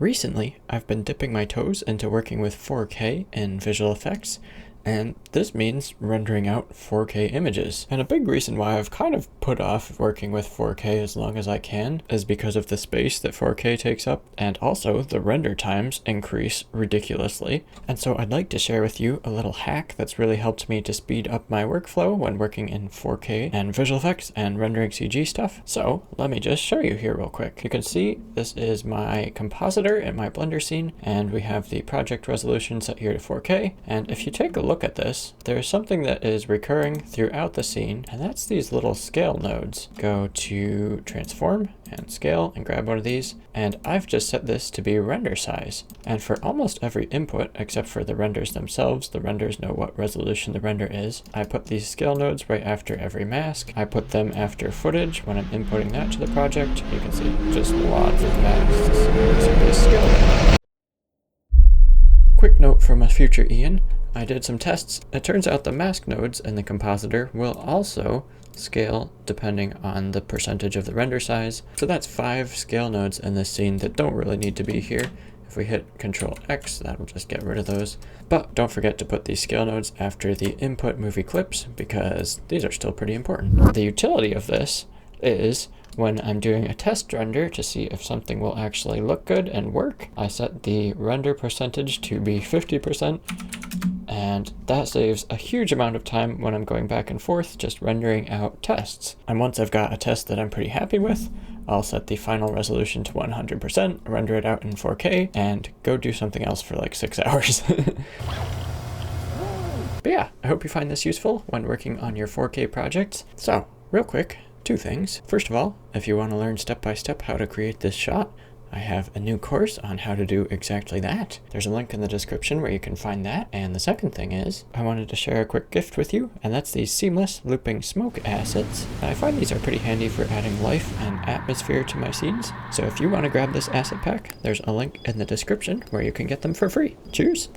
Recently, I've been dipping my toes into working with 4K in visual effects, and this means rendering out 4K images. And a big reason why I've kind of put off working with 4K as long as I can is because of the space that 4K takes up, and also the render times increase ridiculously. And so I'd like to share with you a little hack that's really helped me to speed up my workflow when working in 4K and visual effects and rendering CG stuff. So let me just show you here real quick. You can see this is my compositor in my Blender scene, and we have the project resolution set here to 4K. And if you take a look at this, there's something that is recurring throughout the scene, and that's these little scale nodes. Go to transform and scale and grab one of these, and I've just set this to be render size. And for almost every input except for the renders themselves, the renders know what resolution the render is, I put these scale nodes right after every mask. I put them after footage when I'm inputting that to the project. You can see just lots of masks. So this scale node. Quick note from a future Ian, I did some tests. It turns out the mask nodes in the compositor will also scale depending on the percentage of the render size. So that's 5 scale nodes in this scene that don't really need to be here. If we hit Control X, that'll just get rid of those. But don't forget to put these scale nodes after the input movie clips because these are still pretty important. The utility of this is when I'm doing a test render to see if something will actually look good and work, I set the render percentage to be 50%, and that saves a huge amount of time when I'm going back and forth just rendering out tests. And once I've got a test that I'm pretty happy with, I'll set the final resolution to 100%, render it out in 4K, and go do something else for like 6 hours. But yeah, I hope you find this useful when working on your 4K projects. So, real quick, 2 things. First of all, if you want to learn step by step how to create this shot, I have a new course on how to do exactly that. There's a link in the description where you can find that. And the second thing is, I wanted to share a quick gift with you, and that's these seamless looping smoke assets. And I find these are pretty handy for adding life and atmosphere to my scenes. So if you want to grab this asset pack, there's a link in the description where you can get them for free. Cheers!